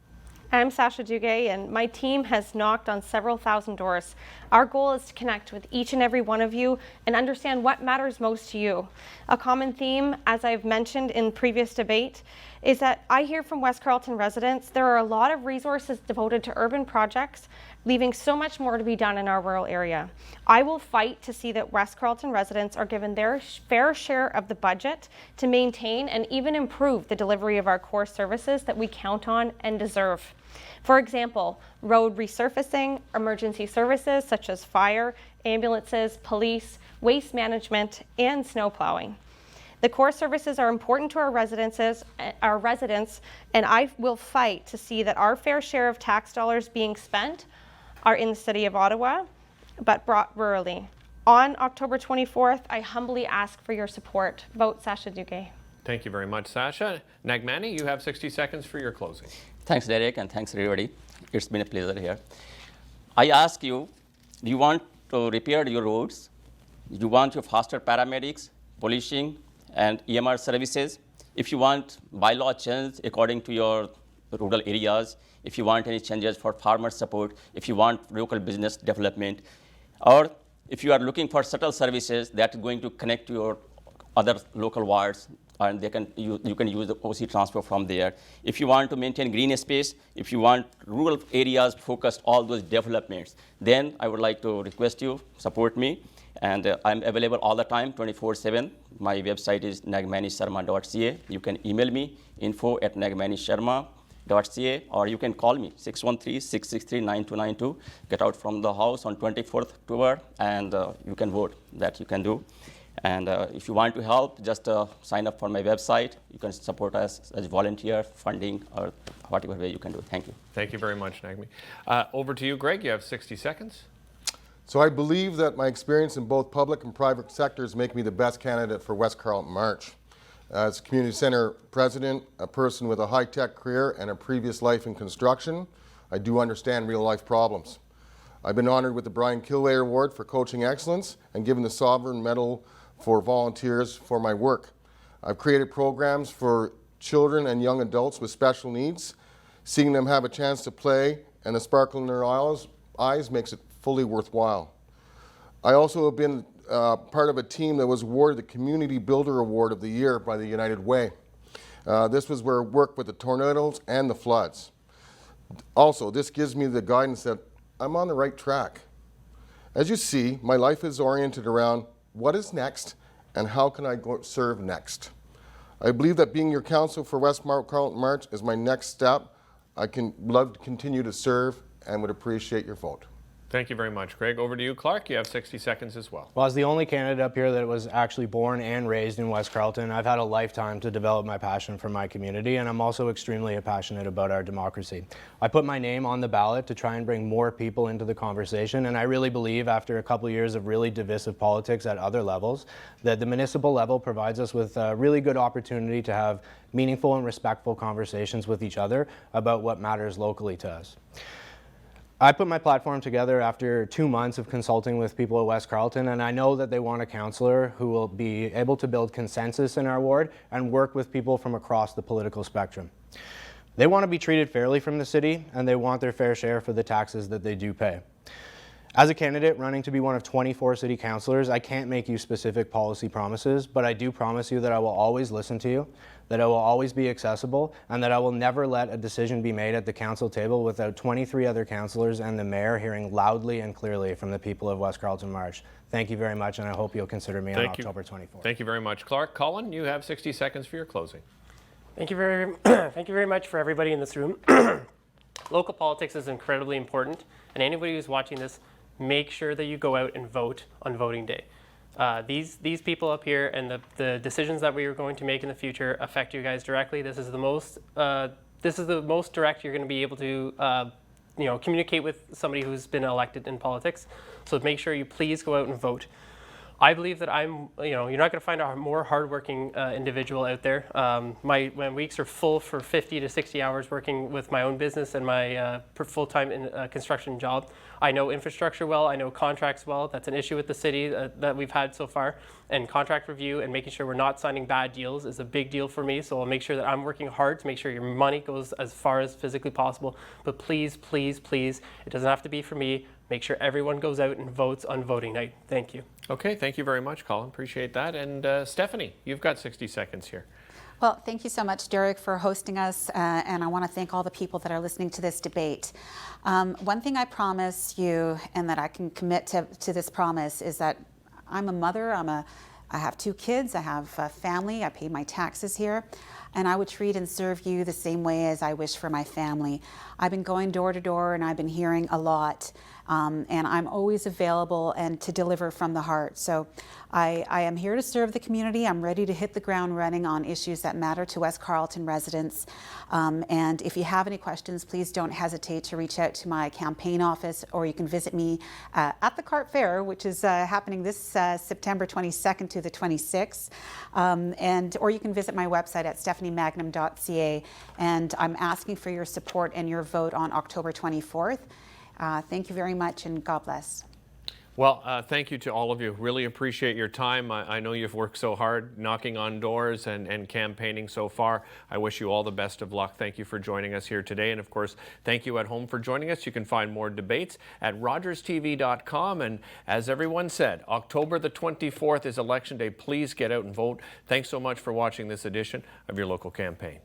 I'm Sasha Duguay, and my team has knocked on several thousand doors. Our goal is to connect with each and every one of you and understand what matters most to you. A common theme, as I've mentioned in previous debate, is that I hear from West Carleton residents there are a lot of resources devoted to urban projects, leaving so much more to be done in our rural area. I will fight to see that West Carleton residents are given their fair share of the budget to maintain and even improve the delivery of our core services that we count on and deserve. For example, road resurfacing, emergency services such as fire, ambulances, police, waste management, and snow plowing. The core services are important to our residents, and I will fight to see that our fair share of tax dollars being spent are in the City of Ottawa, but brought rurally. On October 24th, I humbly ask for your support. Vote Sasha Duguay. Thank you very much, Sasha. Nagmani, you have 60 seconds for your closing. Thanks, Derick, and thanks, everybody. It's been a pleasure here. I ask you, do you want to repair your roads? Do you want your faster paramedics, policing, and EMR services? If you want bylaw change according to your rural areas, if you want any changes for farmer support, if you want local business development, or if you are looking for subtle services that are going to connect to your other local wards, and you can use the OC transfer from there. If you want to maintain green space, if you want rural areas focused all those developments, then I would like to request you support me. And I'm available all the time, 24/7. My website is nagmanisharma.ca. You can email me, info@nagmanisharma.ca, or you can call me, 613-663-9292. Get out from the house on 24th October, and you can vote. That you can do. And if you want to help, just sign up for my website. You can support us as volunteer, funding, or whatever way you can do. Thank you. Thank you very much, Nagmani. Over to you, Greg. You have 60 seconds. So I believe that my experience in both public and private sectors make me the best candidate for West Carleton-March. As community center president, a person with a high-tech career and a previous life in construction, I do understand real-life problems. I've been honored with the Brian Kilway Award for Coaching Excellence and given the Sovereign Medal for volunteers for my work. I've created programs for children and young adults with special needs. Seeing them have a chance to play and the sparkle in their eyes makes it fully worthwhile. I also have been part of a team that was awarded the Community Builder Award of the Year by the United Way. This was where I worked with the tornadoes and the floods. Also, this gives me the guidance that I'm on the right track. As you see, my life is oriented around what is next and how can I serve next. I believe that being your council for West Carleton-March is my next step. I can love to continue to serve and would appreciate your vote. Thank you very much, Greg. Over to you, Clarke. You have 60 seconds as well. Well, as the only candidate up here that was actually born and raised in West Carleton, I've had a lifetime to develop my passion for my community, and I'm also extremely passionate about our democracy. I put my name on the ballot to try and bring more people into the conversation, and I really believe after a couple of years of really divisive politics at other levels, that the municipal level provides us with a really good opportunity to have meaningful and respectful conversations with each other about what matters locally to us. I put my platform together after 2 months of consulting with people at West Carleton, and I know that they want a councillor who will be able to build consensus in our ward and work with people from across the political spectrum. They want to be treated fairly from the city, and they want their fair share for the taxes that they do pay. As a candidate running to be one of 24 city councillors, I can't make you specific policy promises, but I do promise you that I will always listen to you, that I will always be accessible, and that I will never let a decision be made at the council table without 23 other councillors and the mayor hearing loudly and clearly from the people of West Carleton-March. Thank you very much, and I hope you'll consider me on October 24th. Thank you very much, Clarke. Colin, you have 60 seconds for your closing. Thank you very much for everybody in this room. Local politics is incredibly important, and anybody who's watching this, make sure that you go out and vote on voting day. These people up here and the decisions that we are going to make in the future affect you guys directly. This is the most direct you're going to be able to communicate with somebody who's been elected in politics. So make sure you please go out and vote. I believe that you're not going to find a more hardworking individual out there. My weeks are full for 50 to 60 hours working with my own business and my full-time construction job. I know infrastructure well, I know contracts well. That's an issue with the city that we've had so far. And contract review and making sure we're not signing bad deals is a big deal for me. So I'll make sure that I'm working hard to make sure your money goes as far as physically possible. But please, please, please, it doesn't have to be for me. Make sure everyone goes out and votes on voting night. Thank you. Okay, thank you very much, Colin. Appreciate that. And Stephanie, you've got 60 seconds here. Well, thank you so much, Derick, for hosting us, and I want to thank all the people that are listening to this debate. One thing I promise you, and that I can commit to this promise, is that I'm a mother, I have 2 kids, I have a family, I pay my taxes here, and I would treat and serve you the same way as I wish for my family. I've been going door to door, and I've been hearing a lot, and I'm always available and to deliver from the heart. So I am here to serve the community. I'm ready to hit the ground running on issues that matter to West Carleton residents. And if you have any questions, please don't hesitate to reach out to my campaign office, or you can visit me at the Cart Fair, which is happening this September 22nd to the 26th. Or you can visit my website at stephaniemaghnam.ca. And I'm asking for your support and your vote on October 24th. Thank you very much, and God bless. Well, thank you to all of you. Really appreciate your time. I know you've worked so hard knocking on doors and campaigning so far. I wish you all the best of luck. Thank you for joining us here today. And of course, thank you at home for joining us. You can find more debates at rogerstv.com. And as everyone said, October the 24th is Election Day. Please get out and vote. Thanks so much for watching this edition of your local campaign.